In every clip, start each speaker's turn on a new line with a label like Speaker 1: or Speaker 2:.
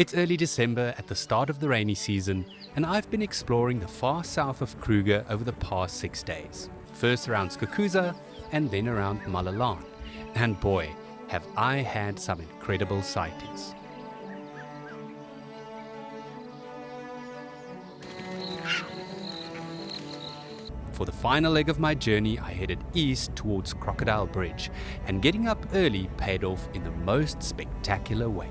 Speaker 1: It's early December at the start of the rainy season, and I've been exploring the far south of Kruger over the past 6 days. First around Skukuza and then around Malelane. And boy, have I had some incredible sightings. For the final leg of my journey, I headed east towards Crocodile Bridge, and getting up early paid off in the most spectacular way.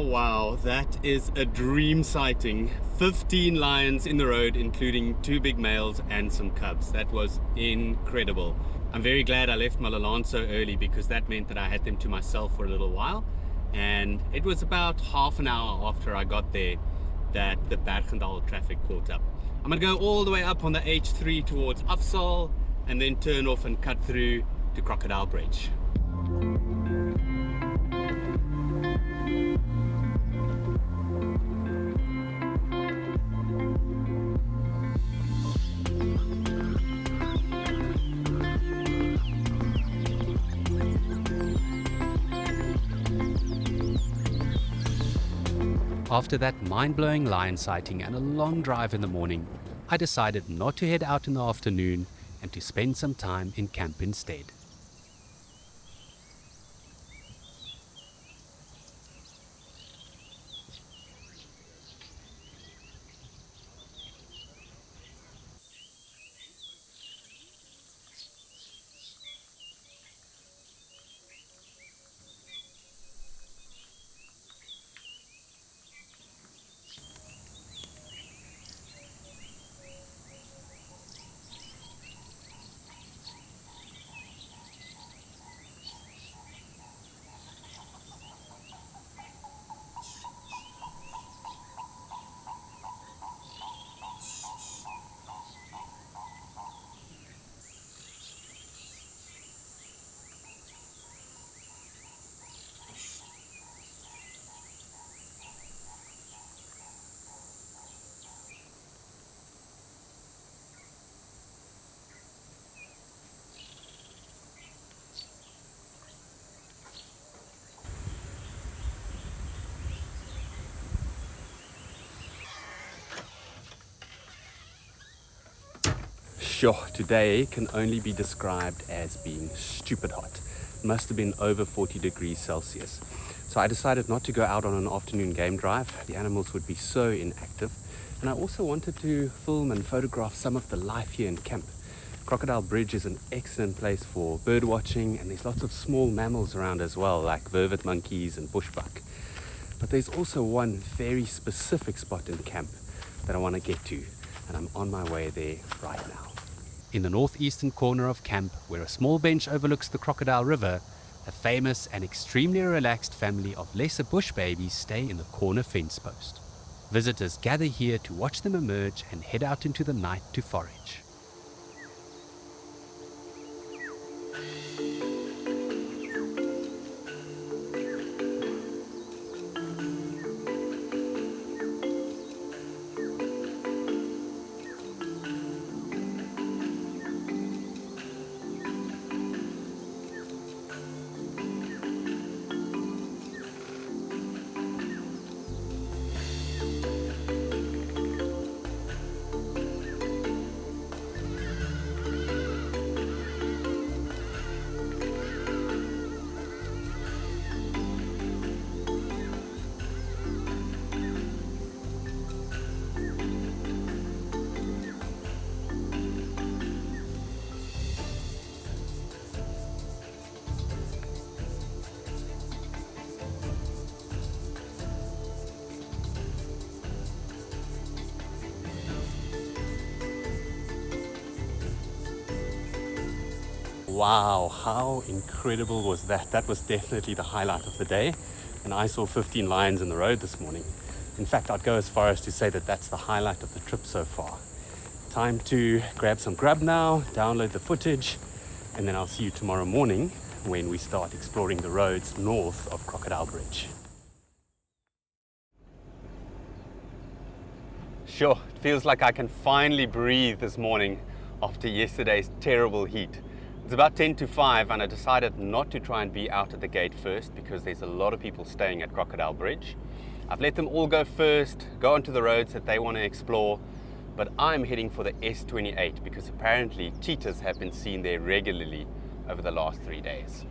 Speaker 2: Wow, that is a dream sighting. 15 lions in the road, including 2 big males and some cubs. That was incredible. I'm very glad I left Malelane so early, because that meant that I had them to myself for a little while, and it was about half an hour after I got there that the Bergendal traffic caught up. I'm gonna go all the way up on the H3 towards Afsal and then turn off and cut through to Crocodile Bridge.
Speaker 1: After that mind-blowing lion sighting and a long drive in the morning, I decided not to head out in the afternoon and to spend some time in camp instead.
Speaker 2: Sure, today can only be described as being stupid hot. Must have been over 40 degrees Celsius. So I decided not to go out on an afternoon game drive. The animals would be so inactive. And I also wanted to film and photograph some of the life here in camp. Crocodile Bridge is an excellent place for bird watching, and there's lots of small mammals around as well, like vervet monkeys and bushbuck. But there's also one very specific spot in camp that I want to get to, and I'm on my way there right now.
Speaker 1: In the northeastern corner of camp, where a small bench overlooks the Crocodile River, a famous and extremely relaxed family of lesser bush babies stay in the corner fence post. Visitors gather here to watch them emerge and head out into the night to forage. Wow, how incredible was that? That was definitely the highlight of the day. And I saw 15 lions in the road this morning. In fact, I'd go as far as to say that that's the highlight of the trip so far. Time to grab some grub now, download the footage, and then I'll see you tomorrow morning when we start exploring the roads north of Crocodile Bridge. Sure, it feels like I can finally breathe this morning after yesterday's terrible heat. It's about 10 to 5 and I decided not to try and be out at the gate first because there's a lot of people staying at Crocodile Bridge. I've let them all go first, go onto the roads that they want to explore, but I'm heading for the S28 because apparently cheetahs have been seen there regularly over the last 3 days.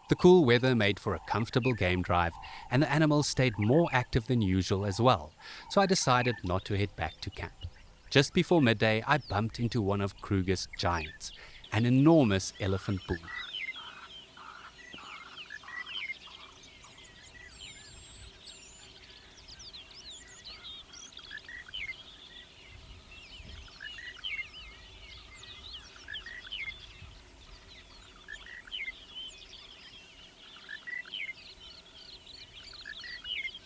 Speaker 1: The cool weather made for a comfortable game drive, and the animals stayed more active than usual as well, so I decided not to head back to camp. Just before midday, I bumped into one of Kruger's giants, an enormous elephant bull.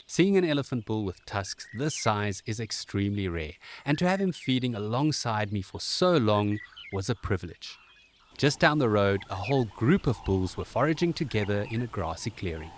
Speaker 1: Seeing an elephant bull with tusks this size is extremely rare, and to have him feeding alongside me for so long was a privilege. Just down the road, a whole group of bulls were foraging together in a grassy clearing.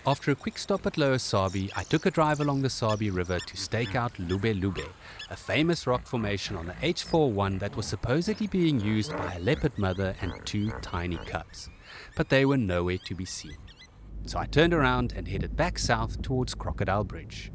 Speaker 1: After a quick stop at Lower Sabi, I took a drive along the Sabi River to stake out Lube Lube, a famous rock formation on the H41 that was supposedly being used by a leopard mother and 2 tiny cubs. But they were nowhere to be seen. So I turned around and headed back south towards Crocodile Bridge.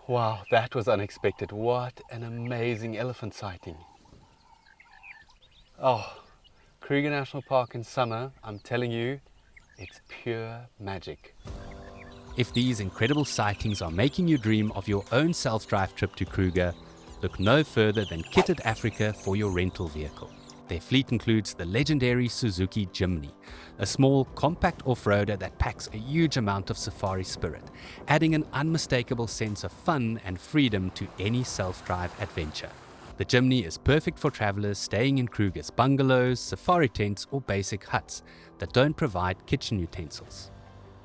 Speaker 1: Wow, that was unexpected. What an amazing elephant sighting. Oh, Kruger National Park in summer, I'm telling you, it's pure magic. If these incredible sightings are making you dream of your own self-drive trip to Kruger, look no further than Kitted Africa for your rental vehicle. Their fleet includes the legendary Suzuki Jimny, a small, compact off-roader that packs a huge amount of safari spirit, adding an unmistakable sense of fun and freedom to any self-drive adventure. The Jimny is perfect for travelers staying in Kruger's bungalows, safari tents, or basic huts that don't provide kitchen utensils.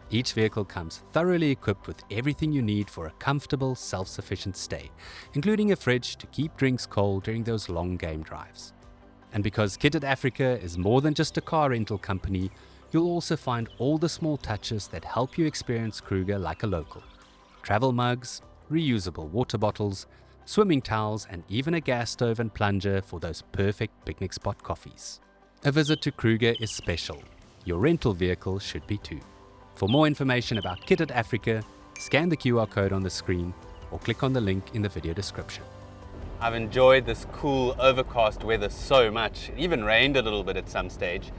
Speaker 1: Each vehicle comes thoroughly equipped with everything you need for a comfortable, self-sufficient stay, including a fridge to keep drinks cold during those long game drives. And because Kitted Africa is more than just a car rental company, you'll also find all the small touches that help you experience Kruger like a local. Travel mugs, reusable water bottles, swimming towels, and even a gas stove and plunger for those perfect picnic spot coffees. A visit to Kruger is special. Your rental vehicle should be too. For more information about Kitted Africa, scan the QR code on the screen or click on the link in the video description. I've enjoyed this cool overcast weather so much. It even rained a little bit at some stage.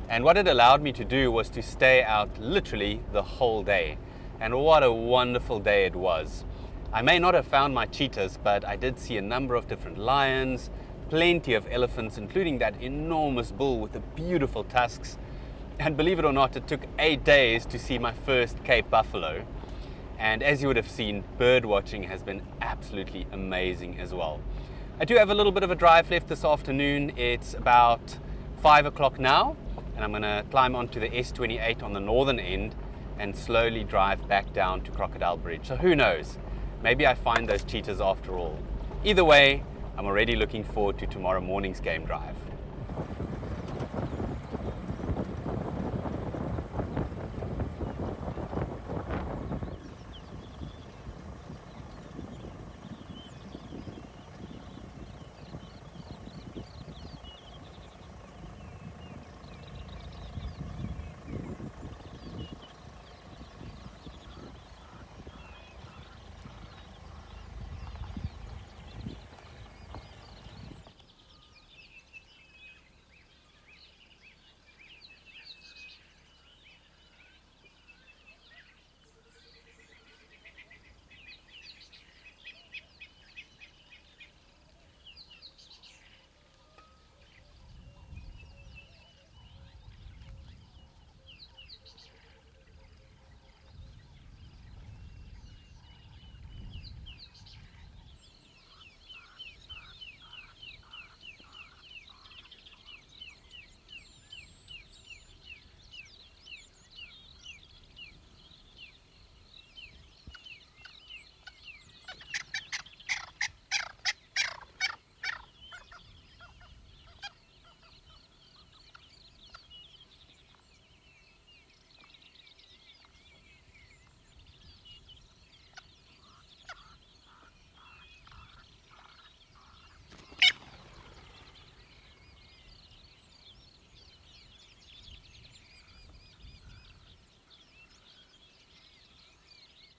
Speaker 1: And what it allowed me to do was to stay out literally the whole day. And what a wonderful day it was. I may not have found my cheetahs, but I did see a number of different lions, plenty of elephants, including that enormous bull with the beautiful tusks. And believe it or not, it took 8 days to see my first Cape buffalo. And as you would have seen, bird watching has been absolutely amazing as well. I do have a little bit of a drive left this afternoon. It's about 5 o'clock now, and I'm going to climb onto the S28 on the northern end and slowly drive back down to Crocodile Bridge. So who knows, maybe I find those cheetahs after all. Either way, I'm already looking forward to tomorrow morning's game drive.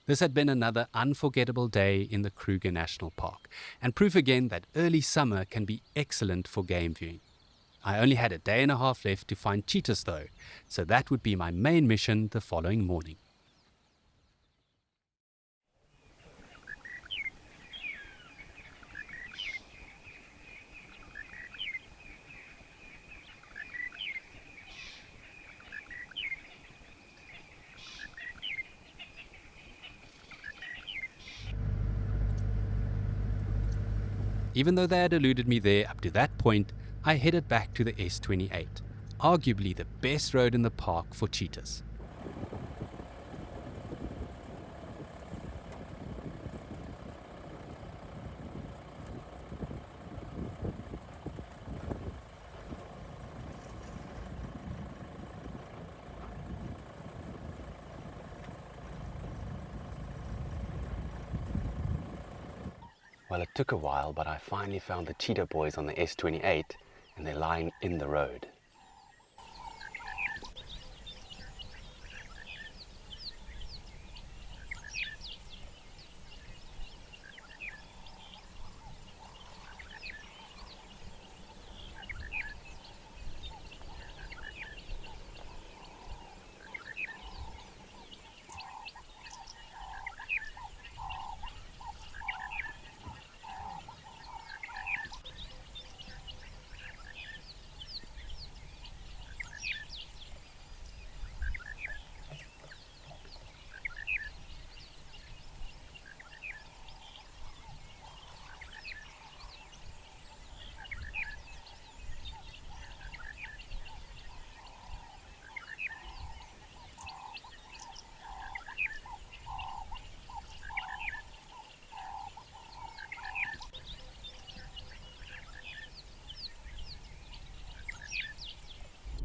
Speaker 1: This had been another unforgettable day in the Kruger National Park, and proof again that early summer can be excellent for game viewing. I only had a day and a half left to find cheetahs though, so that would be my main mission the following morning. Even though they had eluded me there up to that point, I headed back to the S28, arguably the best road in the park for cheetahs. Well, it took a while, but I finally found the cheetah boys on the S28, and they're lying in the road.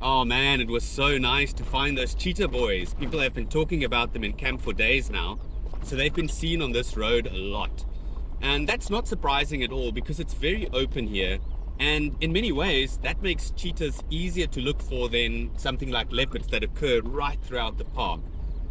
Speaker 2: Oh man, it was so nice to find those cheetah boys. People have been talking about them in camp for days now, so they've been seen on this road a lot. And that's not surprising at all because it's very open here, and in many ways that makes cheetahs easier to look for than something like leopards that occur right throughout the park.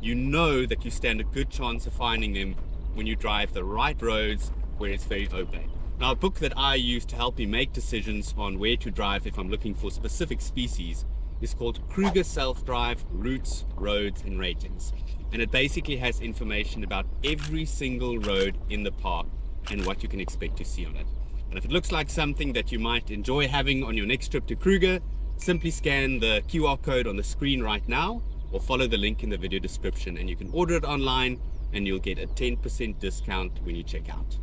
Speaker 2: You know that you stand a good chance of finding them when you drive the right roads where it's very open. Now, a book that I use to help me make decisions on where to drive if I'm looking for specific species is called Kruger Self-Drive Routes, Roads and Ratings. And it basically has information about every single road in the park and what you can expect to see on it. And if it looks like something that you might enjoy having on your next trip to Kruger, simply scan the QR code on the screen right now or follow the link in the video description and you can order it online and you'll get a 10% discount when you check out.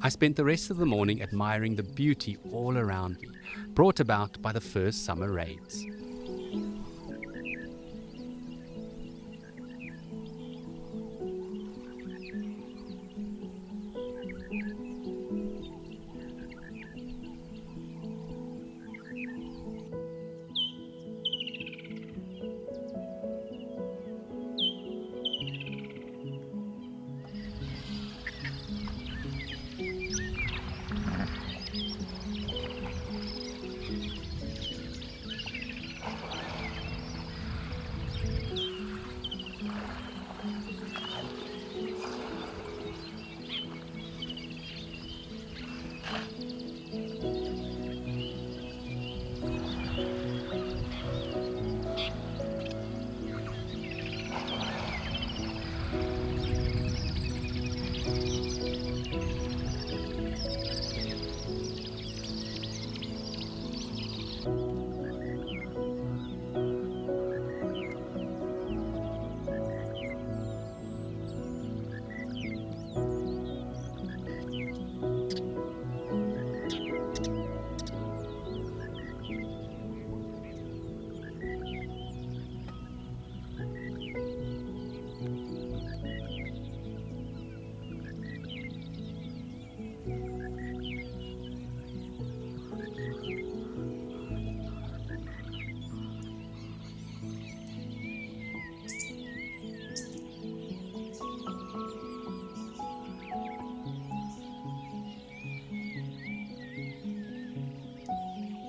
Speaker 1: I spent the rest of the morning admiring the beauty all around me, brought about by the first summer rains.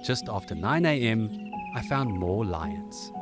Speaker 1: Just after 9 a.m., I found more lions.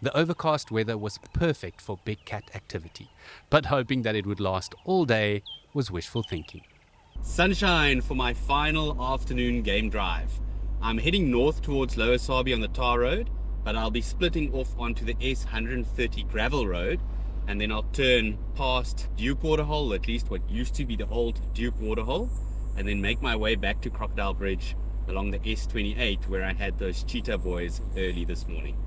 Speaker 1: The overcast weather was perfect for big cat activity, but hoping that it would last all day was wishful thinking.
Speaker 2: Sunshine for my final afternoon game drive. I'm heading north towards Lower Sabi on the tar road, but I'll be splitting off onto the S130 gravel road, and then I'll turn past Duke Waterhole, at least what used to be the old Duke Waterhole, and then make my way back to Crocodile Bridge along the S28 where I had those cheetah boys early this morning.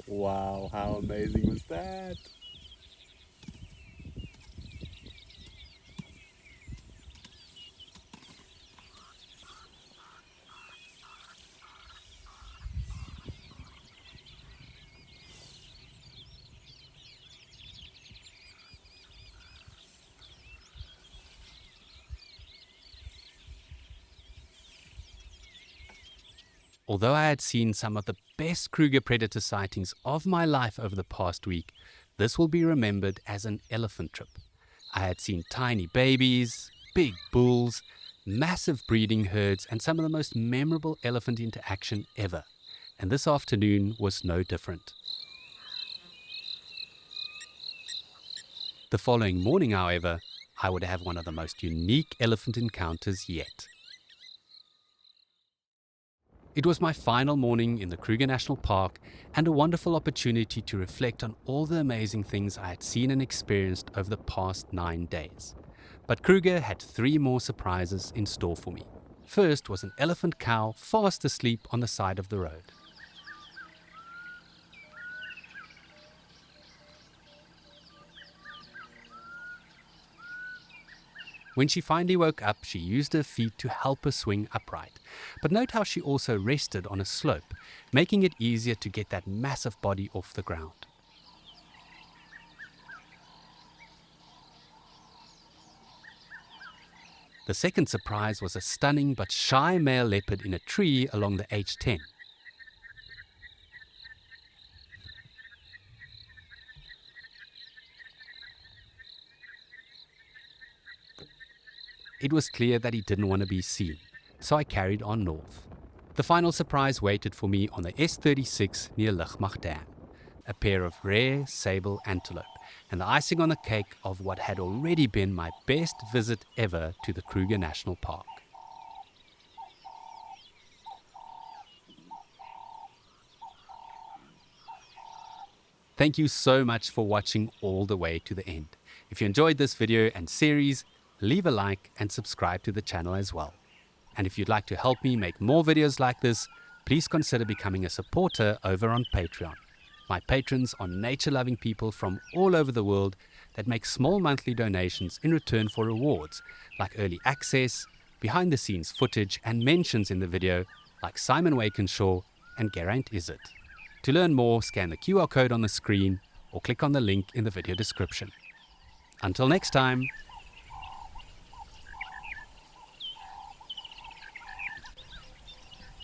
Speaker 2: Wow, how amazing was that?
Speaker 1: Although I had seen some of the best Kruger predator sightings of my life over the past week, this will be remembered as an elephant trip. I had seen tiny babies, big bulls, massive breeding herds, and some of the most memorable elephant interaction ever. And this afternoon was no different. The following morning, however, I would have one of the most unique elephant encounters yet. It was my final morning in the Kruger National Park and a wonderful opportunity to reflect on all the amazing things I had seen and experienced over the past 9 days. But Kruger had 3 more surprises in store for me. First was an elephant cow fast asleep on the side of the road. When she finally woke up, she used her feet to help her swing upright. But note how she also rested on a slope, making it easier to get that massive body off the ground. The second surprise was a stunning but shy male leopard in a tree along the H10. It was clear that he didn't want to be seen, so I carried on north. The final surprise waited for me on the S36 near Ligmach Dam, a pair of rare sable antelope, and the icing on the cake of what had already been my best visit ever to the Kruger National Park. Thank you so much for watching all the way to the end. If you enjoyed this video and series, leave a like and subscribe to the channel as well. And if you'd like to help me make more videos like this, please consider becoming a supporter over on Patreon. My patrons are nature-loving people from all over the world that make small monthly donations in return for rewards like early access, behind-the-scenes footage and mentions in the video like Simon Wakenshaw and Geraint Izzet. To learn more, scan the QR code on the screen or click on the link in the video description. Until next time.